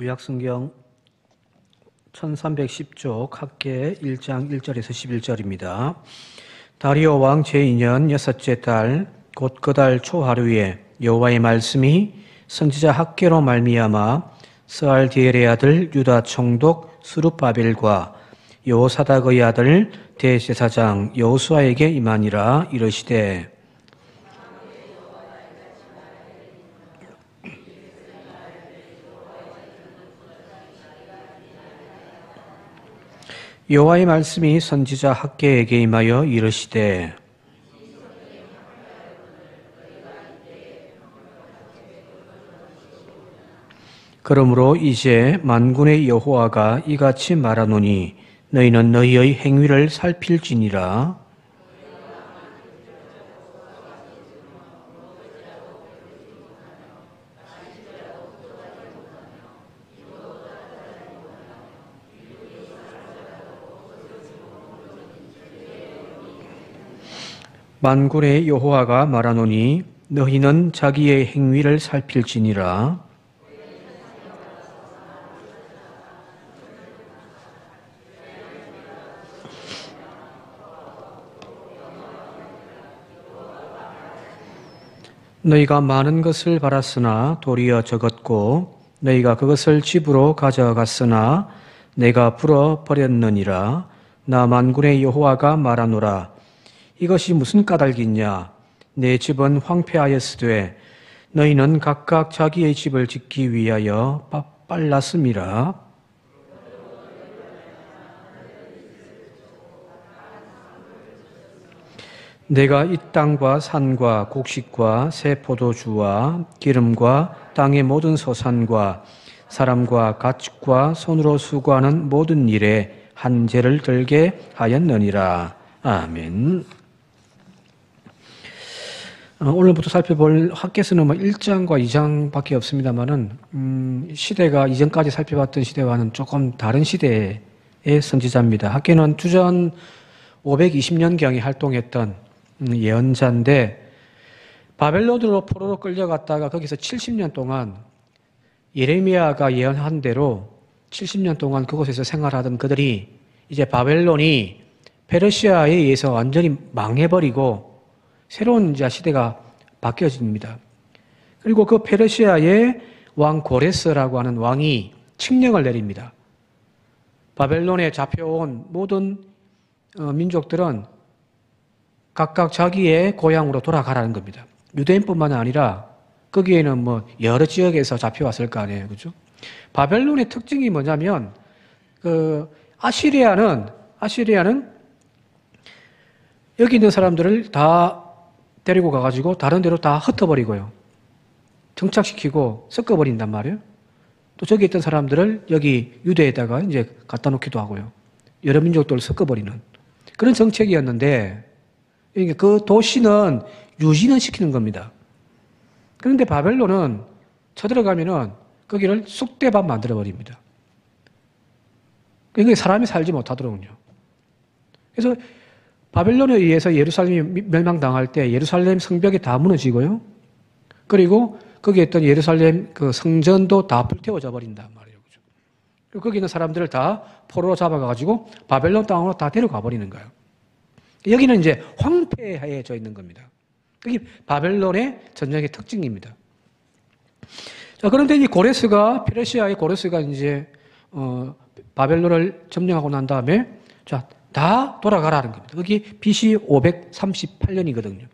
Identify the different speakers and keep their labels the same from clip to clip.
Speaker 1: 구약성경 1310쪽 학계 1장 1절에서 11절입니다. 다리오 왕 제2년 여섯째 달 곧 그 달 초하루에 여호와의 말씀이 선지자 학계로 말미암아 스알디엘의 아들 유다 총독 스룹바벨과 여호사닥의 아들 대제사장 여호수아에게 임하니라. 이르시되 여호와의 말씀이 선지자 학계에게 임하여 이르시되 그러므로 이제 만군의 여호와가 이같이 말하노니 너희는 너희의 행위를 살필지니라. 만군의 여호와가 말하노니 너희는 자기의 행위를 살필지니라. 너희가 많은 것을 바랐으나 도리어 적었고 너희가 그것을 집으로 가져갔으나 내가 불어버렸느니라. 나 만군의 여호와가 말하노라. 이것이 무슨 까닭이냐? 내 집은 황폐하였으되 너희는 각각 자기의 집을 짓기 위하여 빨랐음이라. 내가 이 땅과 산과 곡식과 새 포도주와 기름과 땅의 모든 소산과 사람과 가축과 손으로 수고하는 모든 일에 한죄를 들게 하였느니라. 아멘. 오늘부터 살펴볼 학계서는 1장과 2장밖에 없습니다만은 시대가 이전까지 살펴봤던 시대와는 조금 다른 시대의 선지자입니다. 학계는 주전 520년경에 활동했던 예언자인데 바벨론으로 포로로 끌려갔다가 거기서 70년 동안 예레미야가 예언한 대로 70년 동안 그곳에서 생활하던 그들이 이제 바벨론이 페르시아에 의해서 완전히 망해버리고 새로운 이제 시대가 바뀌어집니다. 그리고 그 페르시아의 왕 고레스라고 하는 왕이 칙령을 내립니다. 바벨론에 잡혀온 모든 민족들은 각각 자기의 고향으로 돌아가라는 겁니다. 유대인뿐만 아니라 거기에는 여러 지역에서 잡혀왔을 거 아니에요, 그죠? 바벨론의 특징이 뭐냐면 아시리아는 여기 있는 사람들을 다 데리고 가가지고 다른 데로 다 흩어버리고요. 정착시키고 섞어버린단 말이에요. 또 저기 있던 사람들을 여기 유대에다가 이제 갖다 놓기도 하고요. 여러 민족들을 섞어버리는 그런 정책이었는데 그 도시는 유지는 시키는 겁니다. 그런데 바벨론은 쳐들어가면은 거기를 쑥대밭 만들어버립니다. 그게 사람이 살지 못하더군요. 그래서 바벨론에 의해서 예루살렘이 멸망당할 때 예루살렘 성벽이 다 무너지고요. 그리고 거기에 있던 예루살렘 그 성전도 다 불태워져 버린단 말이에요. 그죠? 그리고 거기 있는 사람들을 다 포로로 잡아가지고 바벨론 땅으로 다 데려가 버리는 거예요. 여기는 이제 황폐해져 있는 겁니다. 그게 바벨론의 전쟁의 특징입니다. 자, 그런데 이 고레스가, 페르시아의 고레스가 이제, 바벨론을 점령하고 난 다음에, 자, 다 돌아가라는 겁니다. 그게 BC 538년이거든요.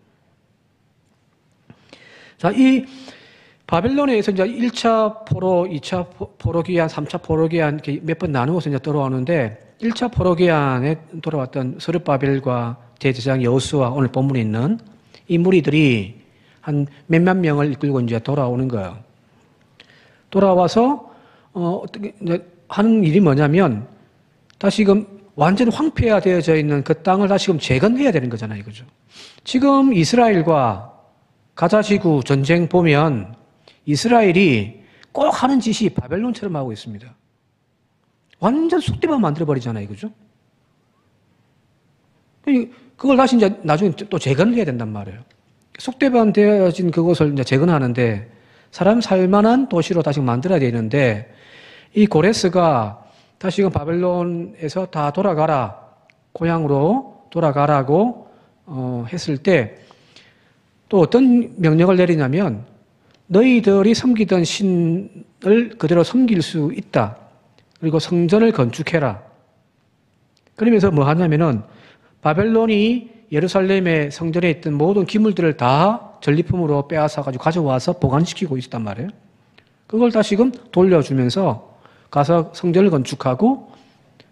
Speaker 1: 자, 이 바벨론에서 이제 1차 포로, 2차 포로 기한, 3차 포로 기한 몇 번 나누어서 이제 돌아오는데 1차 포로 기한에 돌아왔던 스룹바벨과 대제사장 여호수아 오늘 본문에 있는 이 무리들이 한 몇만 명을 이끌고 이제 돌아오는 거예요. 돌아와서 어떻게 하는 일이 뭐냐면 다시금 완전 황폐화되어져 있는 그 땅을 다시금 재건해야 되는 거잖아요, 그죠? 지금 이스라엘과 가자지구 전쟁 보면 이스라엘이 꼭 하는 짓이 바벨론처럼 하고 있습니다. 완전 쑥대밭 만들어버리잖아요, 그죠? 그걸 다시 이제 나중에 또 재건을 해야 된단 말이에요. 쑥대밭 되어진 그것을 이제 재건하는데 사람 살만한 도시로 다시 만들어야 되는데 이 고레스가 다시금 바벨론에서 다 돌아가라, 고향으로 돌아가라고 했을 때 또 어떤 명령을 내리냐면 너희들이 섬기던 신을 그대로 섬길 수 있다. 그리고 성전을 건축해라. 그러면서 뭐 하냐면은 바벨론이 예루살렘의 성전에 있던 모든 기물들을 다 전리품으로 빼앗아가지고 가져와서 보관시키고 있었단 말이에요. 그걸 다시금 돌려주면서 가서 성전을 건축하고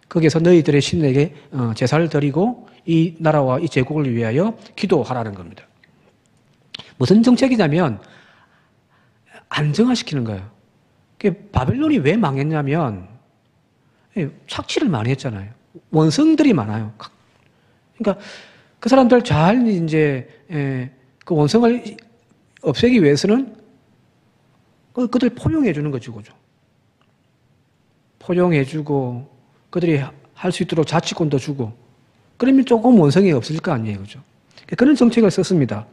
Speaker 1: 거기에서 너희들의 신에게 제사를 드리고 이 나라와 이 제국을 위하여 기도하라는 겁니다. 무슨 정책이냐면 안정화시키는 거예요. 바벨론이 왜 망했냐면 착취를 많이 했잖아요. 원성들이 많아요. 그러니까 그 사람들 잘 이제 그 원성을 없애기 위해서는 그들 포용해 주는 거죠, 그죠? 포용해 주고 그들이 할 수 있도록 자치권도 주고 그러면 조금 원성이 없을 거 아니에요, 그죠? 그런 정책을 썼습니다.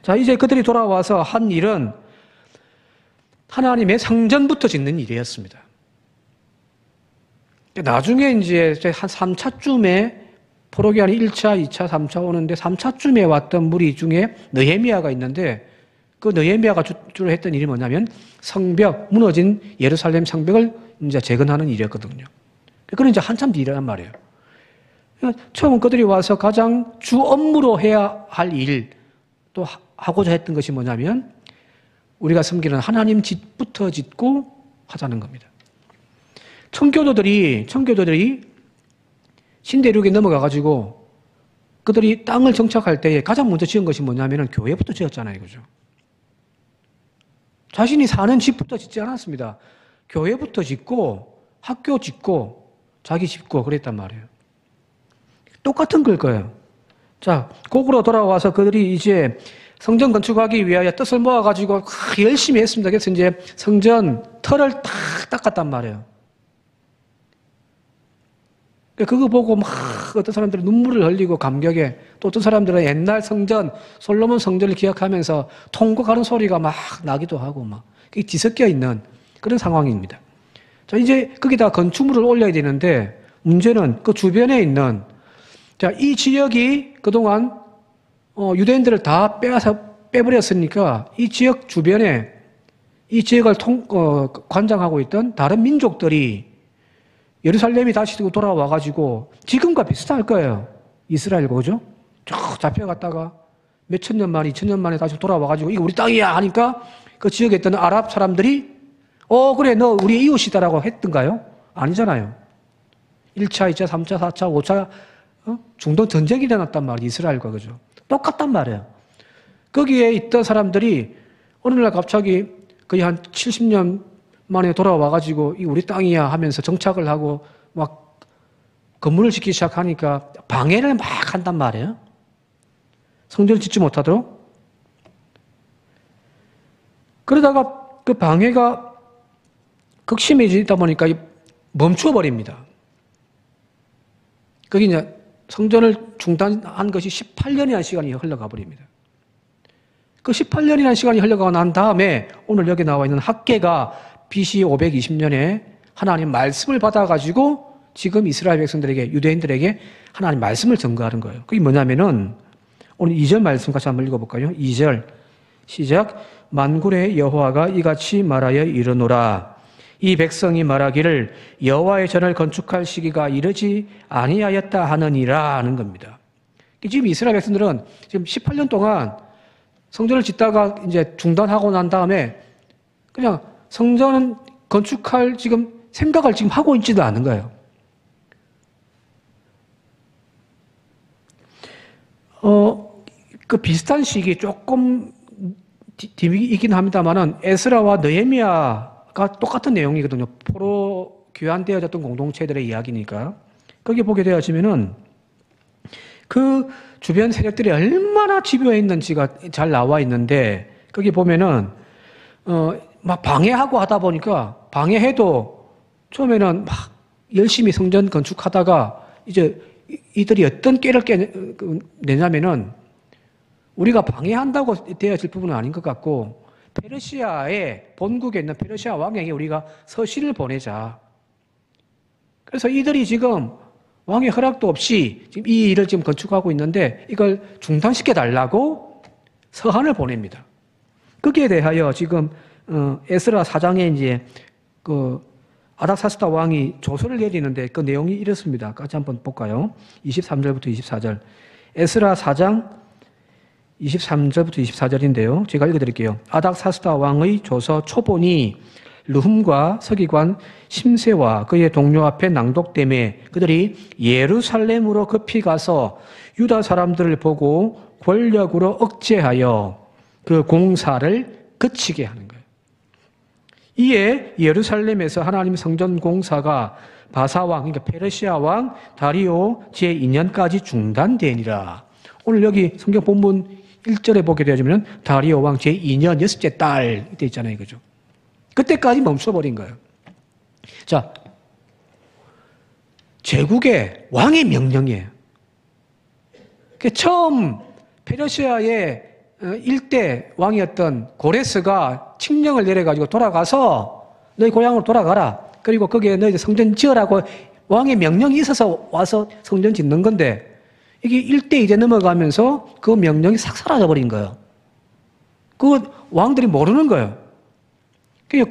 Speaker 1: 자, 이제 그들이 돌아와서 한 일은 하나님의 성전부터 짓는 일이었습니다. 나중에 이제 한 3차쯤에 포로기한이 1차, 2차, 3차 오는데 3차쯤에 왔던 무리 중에 느헤미야가 있는데 그 느헤미야가 주로 했던 일이 뭐냐면 성벽, 무너진 예루살렘 성벽을 이제 재건하는 일이었거든요. 그건 이제 한참 뒤란 말이에요. 처음 그들이 와서 가장 주 업무로 해야 할 일, 또 하고자 했던 것이 뭐냐면 우리가 섬기는 하나님 집부터 짓고 하자는 겁니다. 청교도들이 신대륙에 넘어가가지고 그들이 땅을 정착할 때에 가장 먼저 지은 것이 뭐냐면 교회부터 지었잖아요, 그죠? 자신이 사는 집부터 짓지 않았습니다. 교회부터 짓고 학교 짓고 자기 짓고 그랬단 말이에요. 똑같은 걸 거예요. 자, 거꾸로 돌아와서 그들이 이제 성전 건축하기 위하여 뜻을 모아가지고 열심히 했습니다. 그래서 이제 성전 털을 탁 닦았단 말이에요. 그거 보고 막 어떤 사람들은 눈물을 흘리고 감격에, 또 어떤 사람들은 옛날 성전, 솔로몬 성전을 기억하면서 통곡하는 소리가 막 나기도 하고 막 그게 뒤섞여 있는 그런 상황입니다. 자, 이제 거기다 건축물을 올려야 되는데 문제는 그 주변에 있는, 자, 이 지역이 그동안 유대인들을 다 빼버렸으니까 이 지역 주변에 이 지역을 관장하고 있던 다른 민족들이 예루살렘이 다시 돌아와가지고 지금과 비슷할 거예요. 이스라엘 그죠? 쭉 잡혀갔다가 몇천 년 만에, 2000년 만에 다시 돌아와가지고 이거 우리 땅이야 하니까 그 지역에 있던 아랍 사람들이 그래 너 우리 이웃이다라고 했던가요? 아니잖아요. 1차, 2차, 3차, 4차, 5차 중동 전쟁이 일어났단 말이에요. 이스라엘과 그죠? 똑같단 말이에요. 거기에 있던 사람들이 어느 날 갑자기 거의 한 70년 만에 돌아와가지고 이 우리 땅이야 하면서 정착을 하고 막 건물을 짓기 시작하니까 방해를 막 한단 말이에요. 성전을 짓지 못하도록. 그러다가 그 방해가 극심해지다 보니까 멈춰버립니다. 거기 이제 성전을 중단한 것이 18년이라는 시간이 흘러가 버립니다. 그 18년이라는 시간이 흘러가고 난 다음에 오늘 여기 나와 있는 학개가 BC 520년에 하나님 말씀을 받아가지고 지금 이스라엘 백성들에게, 유대인들에게 하나님 말씀을 전가하는 거예요. 그게 뭐냐면은 오늘 2절 말씀 같이 한번 읽어볼까요? 2절 시작. 만군의 여호와가 이같이 말하여 이르노라. 이 백성이 말하기를 여호와의 전을 건축할 시기가 이르지 아니하였다 하느니라 하는 겁니다. 지금 이스라엘 백성들은 지금 18년 동안 성전을 짓다가 이제 중단하고 난 다음에 그냥 성전은 건축할 지금 생각을 지금 하고 있지도 않은 거예요. 그 비슷한 시기 조금 뒤이긴 합니다만은 에스라와 느헤미야가 똑같은 내용이거든요. 포로 귀환되어졌던 공동체들의 이야기니까. 거기 보게 되어지면은 그 주변 세력들이 얼마나 집요해 있는지가 잘 나와 있는데 거기 보면은 막 방해하고 하다 보니까 방해해도 처음에는 막 열심히 성전 건축하다가 이제 이들이 어떤 깨를 내냐면은 우리가 방해한다고 되어질 부분은 아닌 것 같고 페르시아의 본국에 있는 페르시아 왕에게 우리가 서신을 보내자. 그래서 이들이 지금 왕의 허락도 없이 지금 이 일을 지금 건축하고 있는데 이걸 중단시켜 달라고 서한을 보냅니다. 거기에 대하여 지금 에스라 4장에 이제 그 아닥사스다 왕이 조서를 내리는데 그 내용이 이렇습니다. 같이 한번 볼까요? 23절부터 24절. 에스라 4장 23절부터 24절인데요. 제가 읽어드릴게요. 아닥사스다 왕의 조서 초본이 르훔과 서기관 심세와 그의 동료 앞에 낭독되매 그들이 예루살렘으로 급히 가서 유다 사람들을 보고 권력으로 억제하여 그 공사를 그치게 하는 거예요. 이에 예루살렘에서 하나님 성전 공사가 바사왕, 그러니까 페르시아 왕 다리오 제2년까지 중단되니라. 오늘 여기 성경 본문 1절에 보게 되어지면 다리오 왕 제2년 6째 달 이때 있잖아요. 그죠? 그때까지 멈춰버린 거예요. 자, 제국의 왕의 명령이에요. 처음 페르시아의 일대 왕이었던 고레스가 칙령을 내려가지고 돌아가서 너희 고향으로 돌아가라. 그리고 거기에 너희 성전 지으라고 왕의 명령이 있어서 와서 성전 짓는 건데 이게 일대 이제 넘어가면서 그 명령이 싹 사라져버린 거예요. 그 왕들이 모르는 거예요.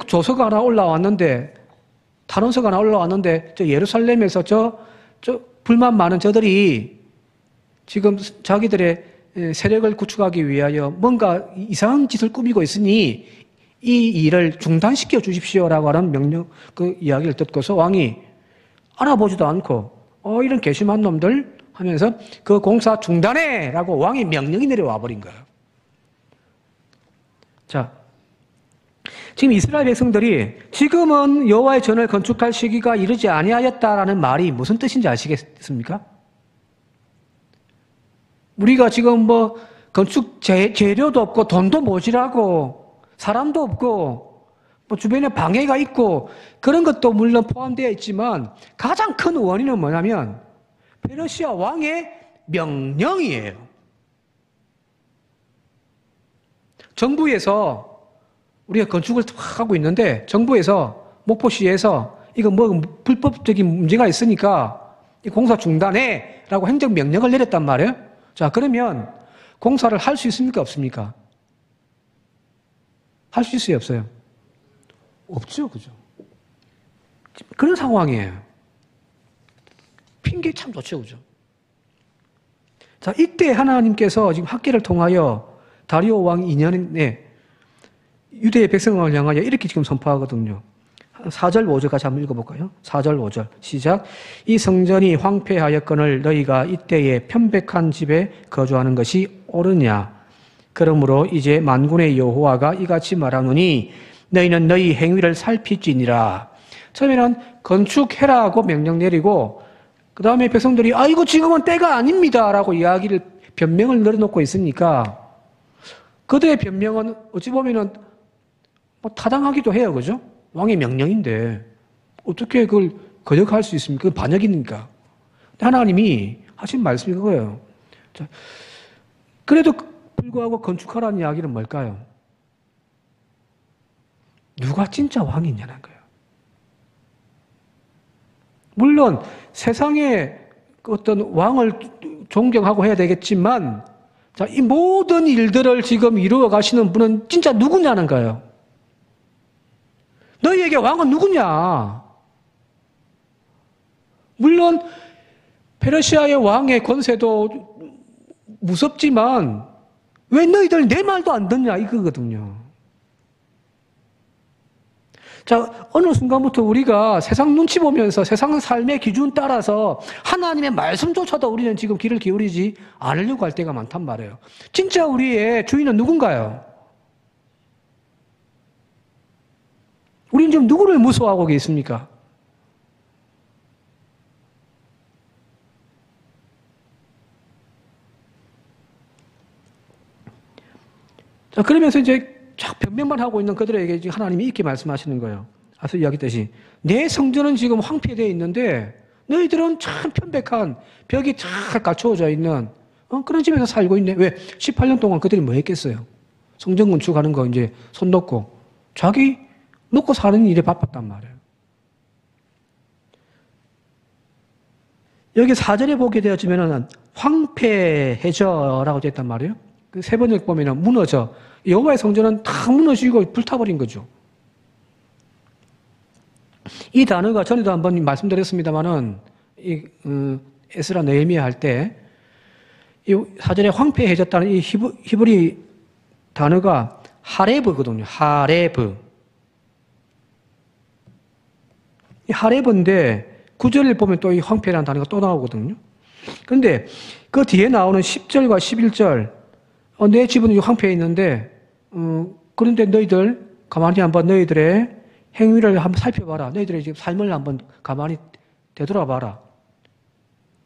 Speaker 1: 조서가 하나 올라왔는데 탄원서가 하나 올라왔는데 저 예루살렘에서 저 불만 많은 저들이 지금 자기들의 세력을 구축하기 위하여 뭔가 이상한 짓을 꾸미고 있으니 이 일을 중단시켜 주십시오라고 하는 명령, 그 이야기를 듣고서 왕이 알아보지도 않고 이런 괘씸한 놈들 하면서 그 공사 중단해! 라고 왕의 명령이 내려와 버린 거예요. 자, 지금 이스라엘 백성들이 지금은 여호와의 전을 건축할 시기가 이르지 아니하였다라는 말이 무슨 뜻인지 아시겠습니까? 우리가 지금 뭐 건축 재료도 없고 돈도 모자라고 사람도 없고 뭐 주변에 방해가 있고 그런 것도 물론 포함되어 있지만 가장 큰 원인은 뭐냐면 페르시아 왕의 명령이에요. 정부에서 우리가 건축을 하고 있는데 정부에서 목포시에서 이거 뭐 불법적인 문제가 있으니까 이 공사 중단해 라고 행정명령을 내렸단 말이에요. 자, 그러면 공사를 할 수 있습니까? 없습니까? 할 수 있어요? 없어요? 없죠. 그죠? 그런 상황이에요. 핑계 참 좋죠. 그죠? 자, 이때 하나님께서 지금 학계를 통하여 다리오 왕 2년에 유대의 백성을 향하여 이렇게 지금 선포하거든요. 4절 5절 같이 한번 읽어볼까요? 4절 5절 시작. 이 성전이 황폐하였거늘 너희가 이때에 편백한 집에 거주하는 것이 옳으냐. 그러므로 이제 만군의 여호와가 이같이 말하노니 너희는 너희 행위를 살필지니라. 처음에는 건축해라고 명령 내리고 그 다음에 백성들이 이거 지금은 때가 아닙니다 라고 이야기를 변명을 늘어놓고 있으니까 그들의 변명은 어찌 보면은 뭐 타당하기도 해요. 그죠? 왕의 명령인데 어떻게 그걸 거역할 수 있습니까? 그건 반역이니까. 하나님이 하신 말씀이 그거예요. 자, 그래도 불구하고 건축하라는 이야기는 뭘까요? 누가 진짜 왕이냐는 거예요. 물론 세상에 어떤 왕을 존경하고 해야 되겠지만 자, 이 모든 일들을 지금 이루어 가시는 분은 진짜 누구냐는 거예요. 너희에게 왕은 누구냐? 물론 페르시아의 왕의 권세도 무섭지만 왜 너희들 내 말도 안 듣냐 이거거든요. 자, 어느 순간부터 우리가 세상 눈치 보면서 세상 삶의 기준 따라서 하나님의 말씀조차도 우리는 지금 귀를 기울이지 않으려고 할 때가 많단 말이에요. 진짜 우리의 주인은 누군가요? 우리는 지금 누구를 무서워하고 계십니까? 자, 그러면서 이제 쫙 변명만 하고 있는 그들에게 하나님이 이렇게 말씀하시는 거예요. 앞서 이야기했듯이 내 성전은 지금 황폐되어 있는데 너희들은 참 편백한 벽이 잘 갖추어져 있는 그런 집에서 살고 있네. 왜? 18년 동안 그들이 뭐 했겠어요? 성전 건축하는 거 이제 손 놓고 자기 먹고 사는 일에 바빴단 말이에요. 여기 4절에 보게 되어지면은 황폐해져라고 되어 있단 말이에요. 그 세 번역 보면은 무너져. 여호와의 성전은 다 무너지고 불타버린 거죠. 이 단어가 전에도 한번 말씀드렸습니다만은 에스라 느헤미야 할 때 이 4절에 황폐해졌다는 이 히브리 단어가 하레브거든요. 하레브. 이 하레브인데 9절을 보면 또 이 황폐라는 단어가 또 나오거든요. 그런데 그 뒤에 나오는 10절과 11절 내 집은 황폐해 있는데 그런데 너희들 가만히 한번 너희들의 행위를 한번 살펴봐라. 너희들의 지금 삶을 한번 가만히 되돌아봐라.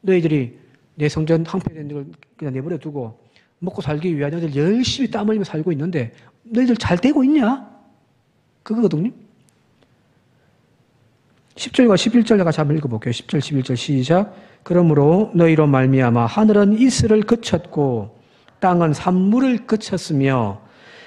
Speaker 1: 너희들이 내 성전 황폐된 걸 그냥 내버려 두고 먹고 살기 위해 너희들 열심히 땀 흘리며 살고 있는데 너희들 잘 되고 있냐? 그거거든요. 10절과 11절 내가 한번 읽어볼게요. 10절, 11절 시작. 그러므로 너희로 말미암아 하늘은 이슬을 그쳤고 땅은 산물을 그쳤으며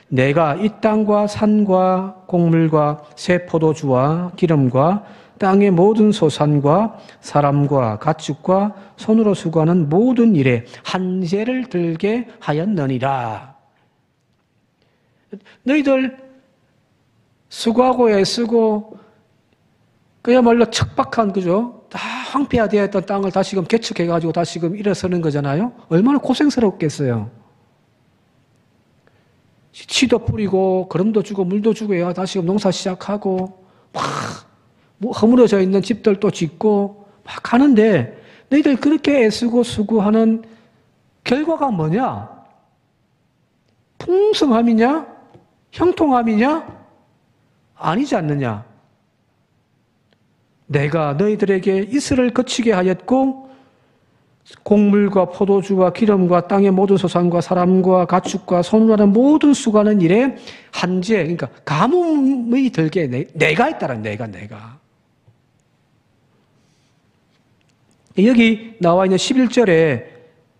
Speaker 1: 내가 이 땅과 산과 곡물과 새 포도주와 기름과 땅의 모든 소산과 사람과 가축과 손으로 수고하는 모든 일에 한재를 들게 하였느니라. 너희들 수고하고 애쓰고 그야말로 척박한 그죠? 다 황폐화되었던 땅을 다시금 개척해가지고 다시금 일어서는 거잖아요. 얼마나 고생스럽겠어요. 씨도 뿌리고 거름도 주고 물도 주고 해야 다시금 농사 시작하고 막 허물어져 있는 집들도 짓고 막 하는데 너희들 그렇게 애쓰고 수고하는 결과가 뭐냐? 풍성함이냐? 형통함이냐? 아니지 않느냐? 내가 너희들에게 이슬을 거치게 하였고 곡물과 포도주와 기름과 땅의 모든 소산과 사람과 가축과 손으로 하는 모든 수고하는 일에 한재, 그러니까 가뭄이 들게 내가 했다라. 내가 여기 나와 있는 11절에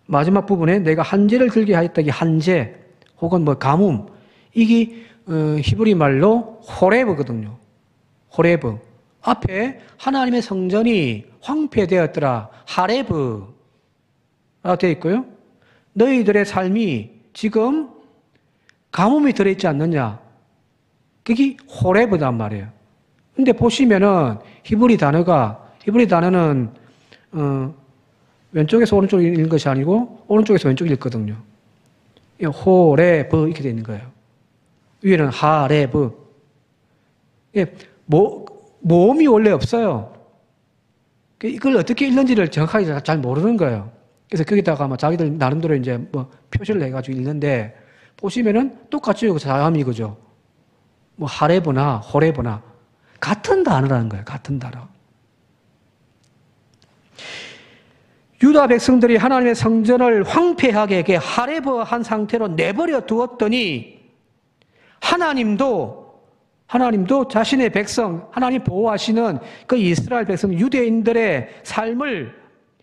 Speaker 1: 마지막 부분에 내가 한재를 들게 하였다. 이 한재 혹은 뭐 가뭄, 이게 히브리 말로 호레브거든요. 호레브. 앞에 하나님의 성전이 황폐되었더라. 하레브 되어 있고요. 너희들의 삶이 지금 가뭄이 들어있지 않느냐? 그게 호레브단 말이에요. 근데 보시면은 히브리 단어는 왼쪽에서 오른쪽으로 읽는 것이 아니고 오른쪽에서 왼쪽으로 읽거든요. 호레브 이렇게 되어 있는 거예요. 위에는 하레브. 모음이 원래 없어요. 이걸 어떻게 읽는지를 정확하게 잘 모르는 거예요. 그래서 거기다가 아마 자기들 나름대로 이제 뭐 표시를 해가지고 읽는데 보시면은 똑같이 자음이 그죠. 뭐 하레브나 호레브나 같은 단어라는 거예요. 같은 단어. 유다 백성들이 하나님의 성전을 황폐하게 하레브한 상태로 내버려 두었더니 하나님도 자신의 백성, 하나님 보호하시는 그 이스라엘 백성, 유대인들의 삶을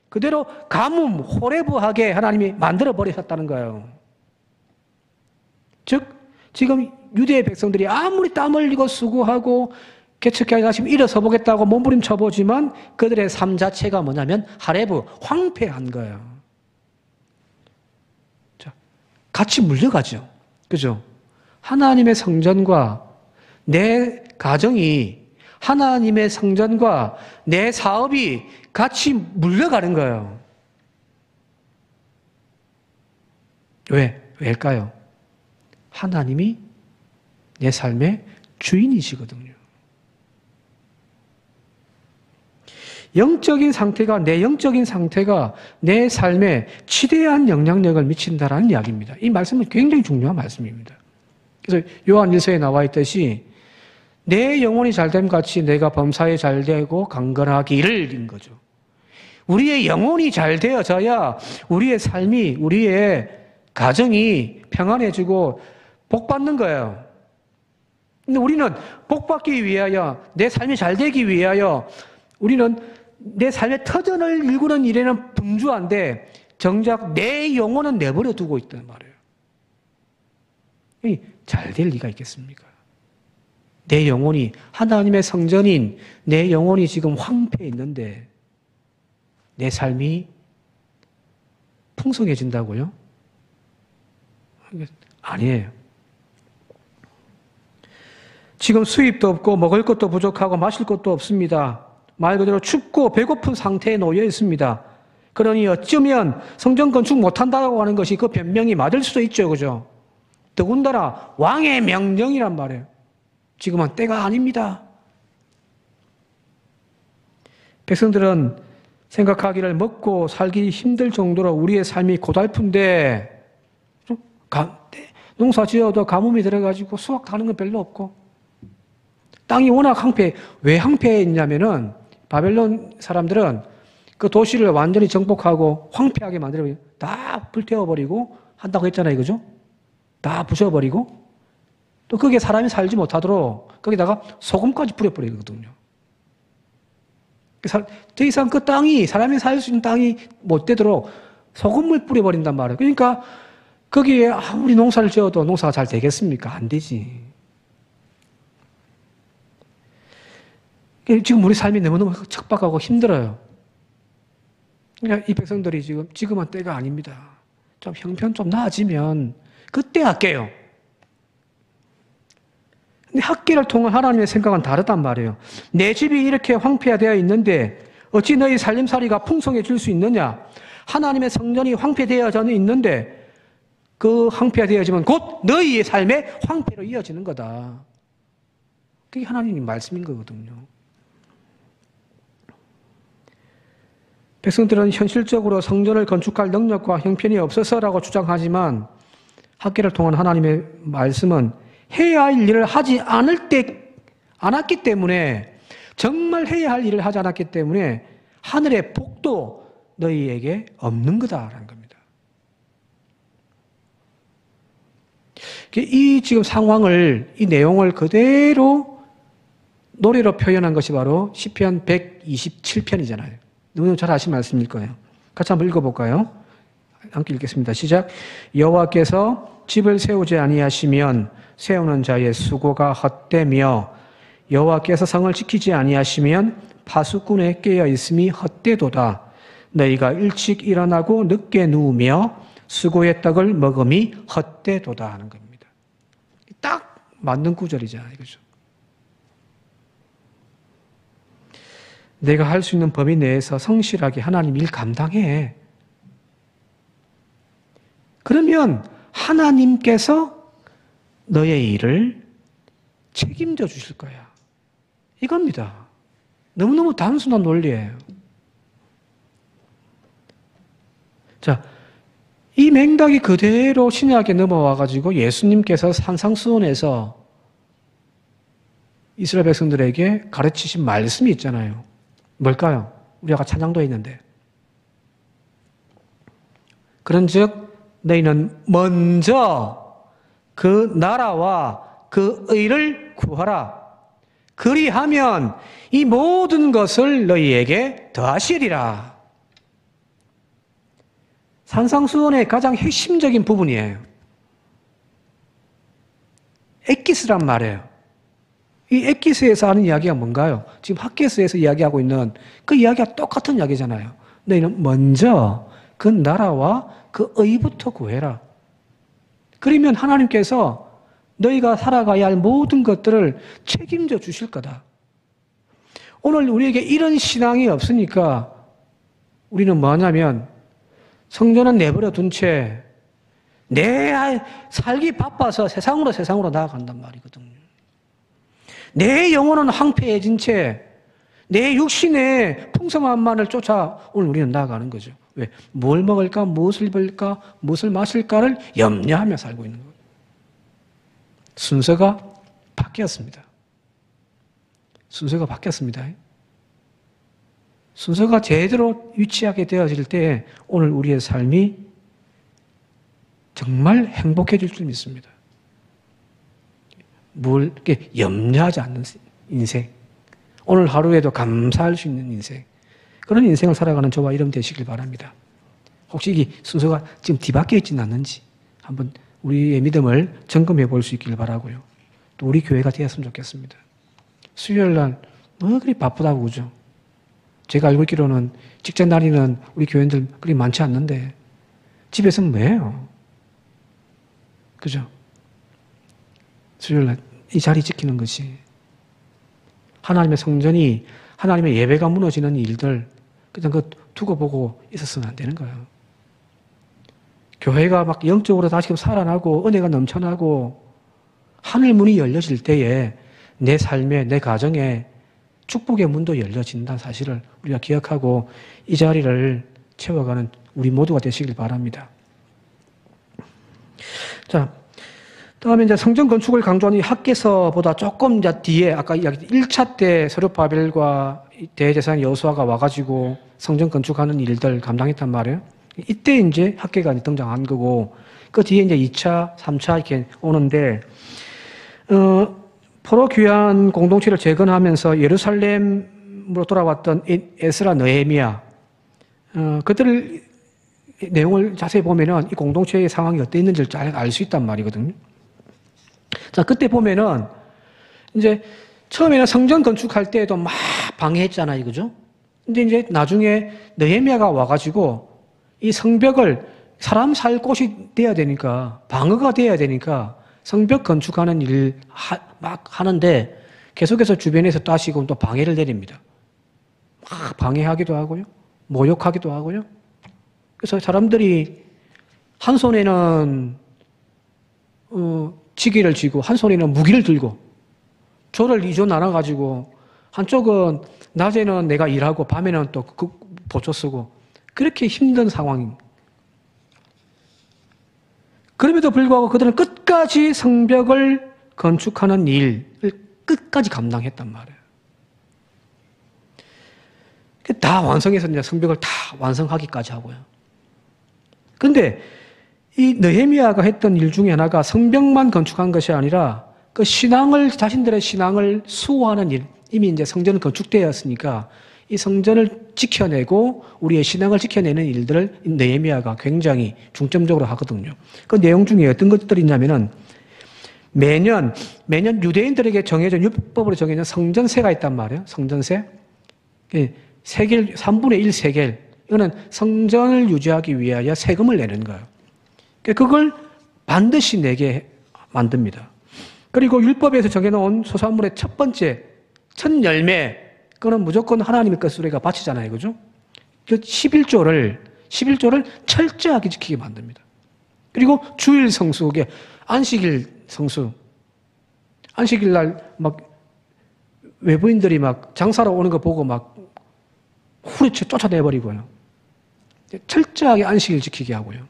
Speaker 1: 그대로 가뭄, 호레브하게 하나님이 만들어버리셨다는 거예요. 즉, 지금 유대의 백성들이 아무리 땀 흘리고 수고하고 개척해 가시면 일어서 보겠다고 몸부림쳐 보지만 그들의 삶 자체가 뭐냐면 하레브, 황폐한 거예요. 자, 같이 물려가죠. 그죠? 하나님의 성전과 내 가정이, 하나님의 성전과 내 사업이 같이 물려가는 거예요. 왜일까요? 하나님이 내 삶의 주인이시거든요. 영적인 상태가 내 삶에 지대한 영향력을 미친다라는 이야기입니다. 이 말씀은 굉장히 중요한 말씀입니다. 그래서 요한 1서에 나와 있듯이 내 영혼이 잘됨 같이 내가 범사에 잘되고 강건하기를 거죠. 우리의 영혼이 잘 되어져야 우리의 삶이, 우리의 가정이 평안해지고 복받는 거예요. 근데 우리는 복받기 위하여, 내 삶이 잘 되기 위하여 우리는 내 삶의 터전을 일구는 일에는 분주한데 정작 내 영혼은 내버려 두고 있단 말이에요. 잘 될 리가 있겠습니까? 내 영혼이 하나님의 성전인 내 영혼이 지금 황폐해 있는데 내 삶이 풍성해진다고요? 아니에요. 지금 수입도 없고 먹을 것도 부족하고 마실 것도 없습니다. 말 그대로 춥고 배고픈 상태에 놓여 있습니다. 그러니 어쩌면 성전 건축 못한다고 하는 것이 그 변명이 맞을 수도 있죠. 그죠? 더군다나 왕의 명령이란 말이에요. 지금은 때가 아닙니다. 백성들은 생각하기를 먹고 살기 힘들 정도로 우리의 삶이 고달픈데 농사 지어도 가뭄이 들어가지고 수확하는 건 별로 없고 땅이 워낙 황폐해. 왜 황폐했냐면은 바벨론 사람들은 그 도시를 완전히 정복하고 황폐하게 만들어버리고 다 불태워버리고 한다고 했잖아요. 그죠? 다 부셔버리고 또 거기에 사람이 살지 못하도록 거기다가 소금까지 뿌려버리거든요. 더 이상 그 땅이 사람이 살 수 있는 땅이 못 되도록 소금을 뿌려버린단 말이에요. 그러니까 거기에 아무리 농사를 지어도 농사가 잘 되겠습니까? 안 되지. 지금 우리 삶이 너무너무 척박하고 힘들어요. 그러니까 이 백성들이 지금은 때가 아닙니다. 좀 형편 좀 나아지면 그때 할게요. 근데 학계를 통한 하나님의 생각은 다르단 말이에요. 내 집이 이렇게 황폐되어 있는데 어찌 너희 살림살이가 풍성해질 수 있느냐? 하나님의 성전이 황폐되어져 있는데 그 황폐되어지면 곧 너희의 삶의 황폐로 이어지는 거다. 그게 하나님의 말씀인 거거든요. 백성들은 현실적으로 성전을 건축할 능력과 형편이 없어서라고 주장하지만 학계를 통한 하나님의 말씀은 해야 할 일을 하지 않았기 때문에 정말 해야 할 일을 하지 않았기 때문에 하늘의 복도 너희에게 없는 거다라는 겁니다. 이 지금 상황을 이 내용을 그대로 노래로 표현한 것이 바로 시편 127편이잖아요. 너무 잘 아시는 말씀일 거예요. 같이 한번 읽어볼까요? 함께 읽겠습니다. 시작. 여호와께서 집을 세우지 아니하시면 세우는 자의 수고가 헛되며 여호와께서 성을 지키지 아니하시면 파수꾼의 깨어 있음이 헛되도다. 너희가 일찍 일어나고 늦게 누우며 수고의 떡을 먹음이 헛되도다 하는 겁니다. 딱 맞는 구절이잖아요. 그죠? 내가 할 수 있는 범위 내에서 성실하게 하나님 일 감당해. 그러면 하나님께서 너의 일을 책임져 주실 거야. 이겁니다. 너무너무 단순한 논리예요. 자, 이 맹닥이 그대로 신약에 넘어와가지고 예수님께서 산상수훈에서 이스라엘 백성들에게 가르치신 말씀이 있잖아요. 뭘까요? 우리가 찬양도 했는데. 그런즉 너희는 먼저 그 나라와 그 의를 구하라. 그리하면 이 모든 것을 너희에게 더하시리라. 산상수훈의 가장 핵심적인 부분이에요. 엑기스란 말이에요. 이 엑기스에서 하는 이야기가 뭔가요? 지금 학개서에서 이야기하고 있는 그 이야기가 똑같은 이야기잖아요. 너희는 먼저 그 나라와 그 의부터 구해라. 그러면 하나님께서 너희가 살아가야 할 모든 것들을 책임져 주실 거다. 오늘 우리에게 이런 신앙이 없으니까 우리는 뭐 하냐면 성전은 내버려 둔 채 내 살기 바빠서 세상으로 나아간단 말이거든요. 내 영혼은 황폐해진 채 내 육신의 풍성함만을 쫓아 오늘 우리는 나아가는 거죠. 왜? 뭘 먹을까? 무엇을 입을까? 무엇을 마실까를 염려하며 살고 있는 거예요. 순서가 바뀌었습니다. 순서가 바뀌었습니다. 순서가 제대로 위치하게 되어질 때 오늘 우리의 삶이 정말 행복해질 줄 믿습니다. 뭘 이렇게 염려하지 않는 인생. 오늘 하루에도 감사할 수 있는 인생. 그런 인생을 살아가는 저와 여러분 되시길 바랍니다. 혹시 이 순서가 지금 뒤바뀌어 있지는 않는지 한번 우리의 믿음을 점검해 볼 수 있기를 바라고요. 또 우리 교회가 되었으면 좋겠습니다. 수요일 날 뭐 그리 바쁘다고 그죠? 제가 알고 있기로는 직장 다니는 우리 교회들 그리 많지 않는데 집에서는 뭐예요? 그죠? 수요일 날 이 자리 지키는 것이 하나님의 성전이 하나님의 예배가 무너지는 일들 그냥 그 두고 보고 있었으면 안 되는 거예요. 교회가 막 영적으로 다시금 살아나고 은혜가 넘쳐나고 하늘 문이 열려질 때에 내 삶에 내 가정에 축복의 문도 열려진다는 사실을 우리가 기억하고 이 자리를 채워가는 우리 모두가 되시길 바랍니다. 자, 다음에 이제 성전 건축을 강조하는 이 학개서보다 조금 이제 뒤에 아까 이야기 1차 때 서룹바벨과 대제사장 여호수아가 와가지고 성전 건축하는 일들 감당했단 말이에요. 이때 이제 학개가 등장한 거고 그 뒤에 이제 2차, 3차 이렇게 오는데 포로 귀환 공동체를 재건하면서 예루살렘으로 돌아왔던 에스라, 느헤미야 그들 내용을 자세히 보면은 이 공동체의 상황이 어땠는지를 잘 알 수 있단 말이거든요. 자, 그때 보면은 이제 처음에는 성전 건축할 때에도 막 방해했잖아요, 그죠? 근데 이제 나중에 느헤미야가 와가지고 이 성벽을 사람 살 곳이 돼야 되니까 방어가 돼야 되니까 성벽 건축하는 일 막 하는데 계속해서 주변에서 따시고 또 방해를 내립니다. 막 방해하기도 하고요. 모욕하기도 하고요. 그래서 사람들이 한 손에는 지기를 쥐고 한 손에는 무기를 들고 조를 2조 나눠가지고 한쪽은 낮에는 내가 일하고 밤에는 또 그 보초 쓰고 그렇게 힘든 상황입니다. 그럼에도 불구하고 그들은 끝까지 성벽을 건축하는 일을 끝까지 감당했단 말이에요. 다 완성해서 이제 성벽을 다 완성하기까지 하고요. 근데 이 느헤미야가 했던 일 중에 하나가 성벽만 건축한 것이 아니라 그 자신들의 신앙을 수호하는 일, 이미 이제 성전은 건축되었으니까 이 성전을 지켜내고 우리의 신앙을 지켜내는 일들을 느헤미야가 굉장히 중점적으로 하거든요. 그 내용 중에 어떤 것들이 있냐면은 매년 유대인들에게 정해진 율법으로 정해진 성전세가 있단 말이에요. 성전세. 세겔, 3분의 1 세겔. 이거는 성전을 유지하기 위하여 세금을 내는 거예요. 그걸 반드시 내게 만듭니다. 그리고 율법에서 정해놓은 소산물의 첫 번째, 첫 열매, 그거는 무조건 하나님의 것으로 우리가 바치잖아요. 그죠? 그 11조를 철저하게 지키게 만듭니다. 그리고 주일 성수, 안식일 성수. 안식일 날 막 외부인들이 막 장사로 오는 거 보고 막 후리쳐 쫓아내버리고요. 철저하게 안식일 지키게 하고요.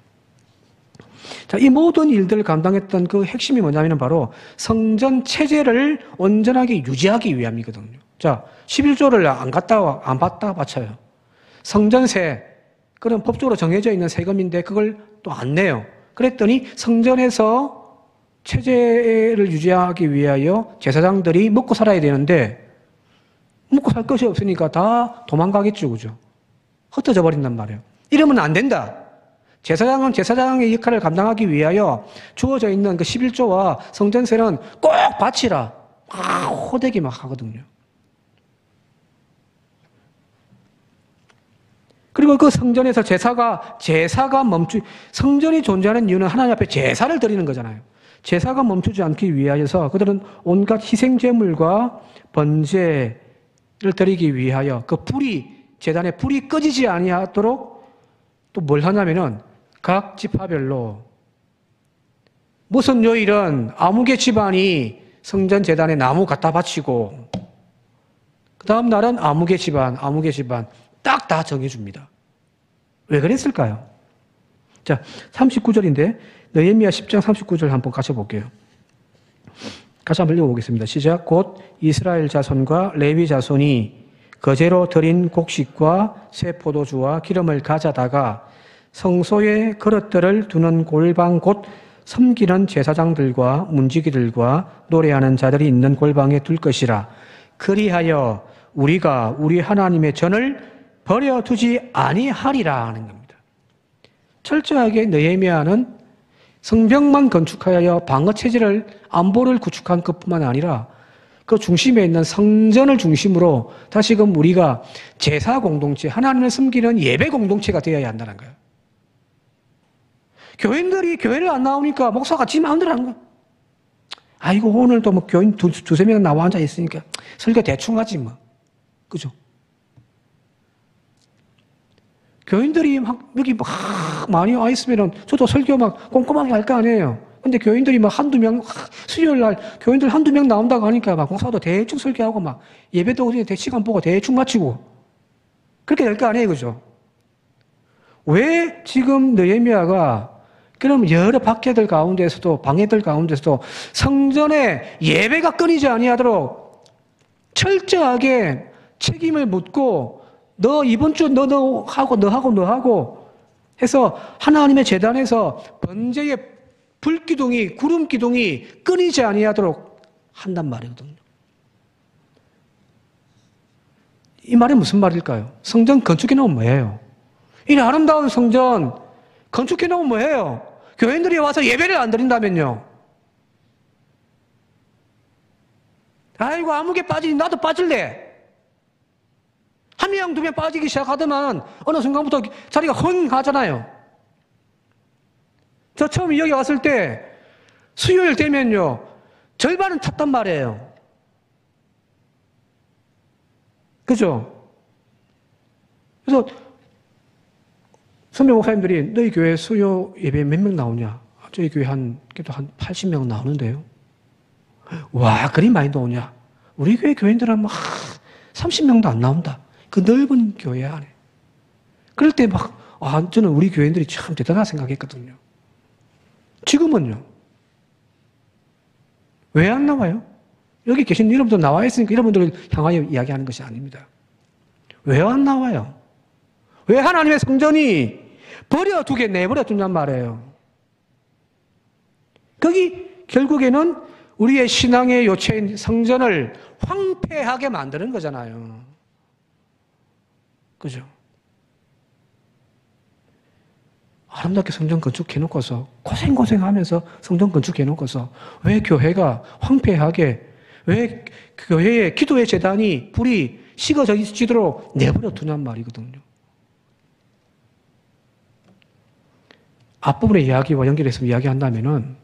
Speaker 1: 자, 이 모든 일들을 감당했던 그 핵심이 뭐냐면 바로 성전 체제를 온전하게 유지하기 위함이거든요. 자, 11조를 안 받다가 바쳐요. 성전세, 그런 법적으로 정해져 있는 세금인데 그걸 또 안 내요. 그랬더니 성전에서 체제를 유지하기 위하여 제사장들이 먹고 살아야 되는데 먹고 살 것이 없으니까 다 도망가겠죠. 그죠? 흩어져 버린단 말이에요. 이러면 안 된다. 제사장은 제사장의 역할을 감당하기 위하여 주어져 있는 그 11조와 성전세는 꼭 바치라. 막 호되게 막 하거든요. 그리고 그 성전에서 제사가 성전이 존재하는 이유는 하나님 앞에 제사를 드리는 거잖아요. 제사가 멈추지 않기 위하여서 그들은 온갖 희생제물과 번제를 드리기 위하여 그 제단의 불이 꺼지지 아니하도록 또 뭘 하냐면은 각 지파별로 무슨 요일은 아무개 집안이 성전 제단에 나무 갖다 바치고 그 다음 날은 아무개 집안 딱 다 정해줍니다. 왜 그랬을까요? 자, 39절인데 느헤미야 10장 39절 한번 같이 볼게요. 같이 한번 읽어보겠습니다. 시작. 곧 이스라엘 자손과 레위 자손이 거제로 드린 곡식과 새 포도주와 기름을 가져다가 성소의 그릇들을 두는 골방 곧 섬기는 제사장들과 문지기들과 노래하는 자들이 있는 골방에 둘 것이라. 그리하여 우리가 우리 하나님의 전을 버려두지 아니하리라 하는 겁니다. 철저하게 느헤미야는 성벽만 건축하여 방어체제를, 안보를 구축한 것뿐만 아니라 그 중심에 있는 성전을 중심으로 다시금 우리가 제사 공동체, 하나님을 섬기는 예배 공동체가 되어야 한다는 거예요. 교인들이 교회를 안 나오니까 목사가 지 마음대로 하는 거야. 아이고, 오늘도 뭐 교인 두세 명 나와 앉아 있으니까 설교 대충 하지 뭐. 그죠? 교인들이 막 여기 막 많이 와 있으면은 저도 설교 막 꼼꼼하게 할 거 아니에요. 근데 교인들이 막 한두 명, 수요일 날 교인들 한두 명 나온다고 하니까 막 목사도 대충 설교하고 막 예배도 시간 보고 대충 마치고 그렇게 될 거 아니에요. 그죠? 왜 지금 느헤미야가 그럼 여러 박해들 가운데서도, 방해들 가운데서도 성전에 예배가 끊이지 아니하도록 철저하게 책임을 묻고 너 이번 주 너 하고 해서 하나님의 제단에서 번제의 불기둥이, 구름 기둥이 끊이지 아니하도록 한단 말이거든요. 이 말이 무슨 말일까요? 성전 건축해 놓으면 뭐예요? 이 아름다운 성전 건축해 놓으면 뭐예요? 교인들이 와서 예배를 안 드린다면요. 아이고, 아무개 빠지니 나도 빠질래. 한 명, 두 명 빠지기 시작하더만 어느 순간부터 자리가 흥하잖아요. 저 처음 여기 왔을 때 수요일 되면요 절반은 찼단 말이에요. 그죠? 그래서 선배 목사님들이 너희 교회 수요 예배 몇 명 나오냐? 저희 교회 그래도 한 80명 나오는데요. 와, 그리 많이 나오냐? 우리 교회 교인들은 막 30명도 안 나온다. 그 넓은 교회 안에. 그럴 때 막, 저는 우리 교인들이 참 대단하다 생각했거든요. 지금은요. 왜 안 나와요? 여기 계신 여러분들 나와 있으니까 여러분들을 향하여 이야기하는 것이 아닙니다. 왜 안 나와요? 왜 하나님의 성전이 버려두게 내버려둔단 말이에요? 거기 결국에는 우리의 신앙의 요체인 성전을 황폐하게 만드는 거잖아요. 그죠? 아름답게 성전 건축해놓고서 고생하면서 성전 건축해놓고서 왜 교회가 황폐하게, 왜 교회의 기도의 재단이 불이 식어지도록 내버려 두냔 말이거든요. 앞부분의 이야기와 연결해서 이야기한다면은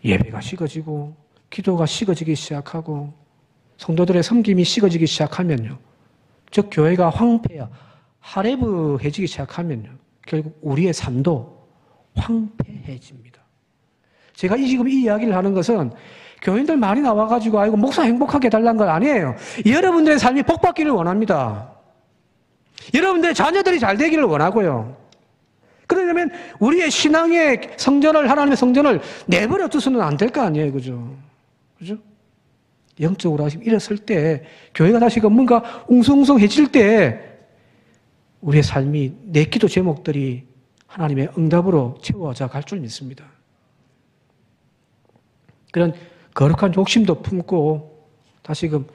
Speaker 1: 예배가 식어지고 기도가 식어지기 시작하고 성도들의 섬김이 식어지기 시작하면요, 즉 교회가 하레브해지기 시작하면요, 결국 우리의 삶도 황폐해집니다. 제가 지금 이 이야기를 하는 것은 교인들 많이 나와가지고 아이고 목사 행복하게 해달라는 건 아니에요. 여러분들의 삶이 복받기를 원합니다. 여러분들의 자녀들이 잘 되기를 원하고요. 그러려면 우리의 신앙의 성전을, 하나님의 성전을 내버려 두서는 안 될 거 아니에요. 그죠? 그죠? 영적으로 하시면 일었을 때, 교회가 다시금 뭔가 웅성웅성해질 때, 우리의 삶이, 내 기도 제목들이 하나님의 응답으로 채워져 갈 줄 믿습니다. 그런 거룩한 욕심도 품고, 다시금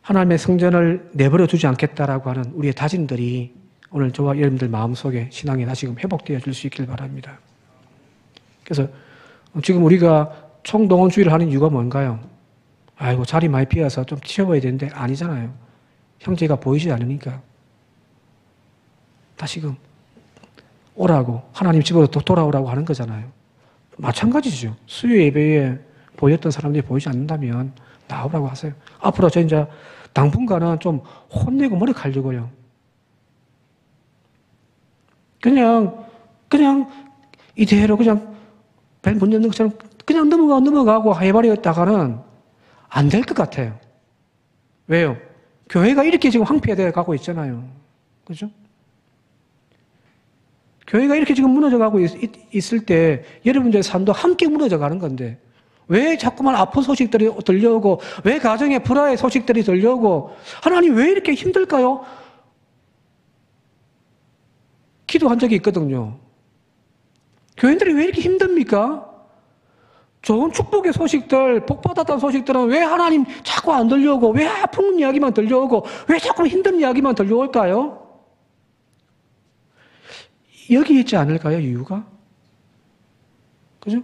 Speaker 1: 하나님의 성전을 내버려 두지 않겠다라고 하는 우리의 다짐들이 오늘 저와 여러분들 마음속에 신앙이 다시금 회복되어 줄 수 있길 바랍니다. 그래서 지금 우리가 총동원주의를 하는 이유가 뭔가요? 아이고, 자리 많이 비어서 좀 채워야 되는데 아니잖아요. 형제가 보이지 않으니까. 다시금 오라고, 하나님 집으로 돌아오라고 하는 거잖아요. 마찬가지죠. 수요 예배에 보였던 사람들이 보이지 않는다면 나오라고 하세요. 앞으로 저 이제 당분간은 좀 혼내고 머리 갈려고요. 그냥 이대로 그냥 벨 못 넣는 것처럼 그냥 넘어가고 해버렸다가는 안 될 것 같아요. 왜요? 교회가 이렇게 지금 황폐되어 가고 있잖아요. 그죠? 교회가 이렇게 지금 무너져 가고 있을 때 여러분들의 삶도 함께 무너져 가는 건데 왜 자꾸만 아픈 소식들이 들려오고 왜 가정에 불화의 소식들이 들려오고 하나님 왜 이렇게 힘들까요? 기도한 적이 있거든요. 교인들이 왜 이렇게 힘듭니까? 좋은 축복의 소식들, 복받았다는 소식들은 왜 하나님 자꾸 안 들려오고, 왜 아픈 이야기만 들려오고, 왜 자꾸 힘든 이야기만 들려올까요? 여기 있지 않을까요, 이유가? 그죠?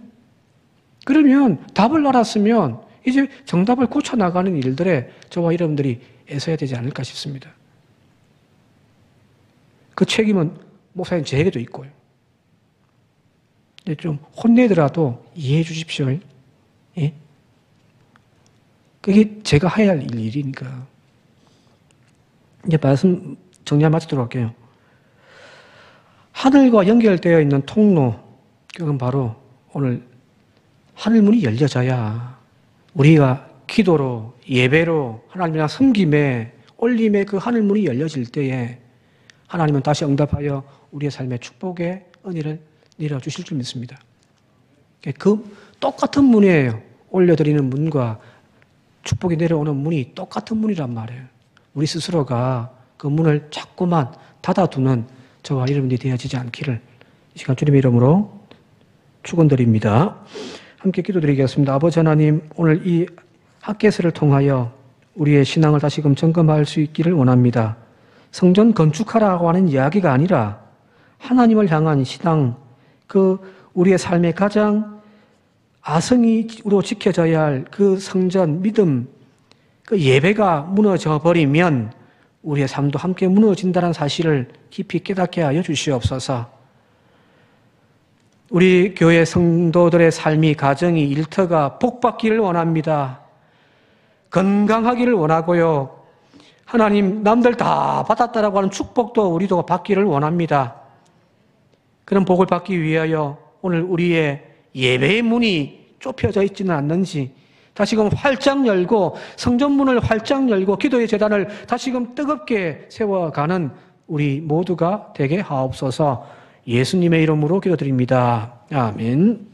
Speaker 1: 그러면 답을 알았으면 이제 정답을 고쳐나가는 일들에 저와 여러분들이 애써야 되지 않을까 싶습니다. 그 책임은 목사님 저에게도 있고요. 좀 혼내더라도 이해해 주십시오. 예? 그게 제가 해야 할 일이니까. 이제 말씀 정리한 마치도록 할게요. 하늘과 연결되어 있는 통로, 그건 바로 오늘 하늘문이 열려져야 우리가 기도로, 예배로, 하나님이랑 섬김에, 올림에 그 하늘문이 열려질 때에 하나님은 다시 응답하여 우리의 삶의 축복의 은혜를 내려주실 줄 믿습니다. 그 똑같은 문이에요. 올려드리는 문과 축복이 내려오는 문이 똑같은 문이란 말이에요. 우리 스스로가 그 문을 자꾸만 닫아두는 저와 여러분들이 되어지지 않기를 이 시간 주님의 이름으로 축원드립니다. 함께 기도드리겠습니다. 아버지 하나님, 오늘 이 학개서를 통하여 우리의 신앙을 다시금 점검할 수 있기를 원합니다. 성전 건축하라고 하는 이야기가 아니라 하나님을 향한 신앙, 그 우리의 삶의 가장 아성이로 지켜져야 할 그 성전, 믿음, 그 예배가 무너져 버리면 우리의 삶도 함께 무너진다는 사실을 깊이 깨닫게 하여 주시옵소서. 우리 교회 성도들의 삶이, 가정이, 일터가 복받기를 원합니다. 건강하기를 원하고요. 하나님, 남들 다 받았다라고 하는 축복도 우리도 받기를 원합니다. 그런 복을 받기 위하여 오늘 우리의 예배의 문이 좁혀져 있지는 않는지 다시금 활짝 열고 성전문을 활짝 열고 기도의 제단을 다시금 뜨겁게 세워가는 우리 모두가 되게 하옵소서. 예수님의 이름으로 기도드립니다. 아멘.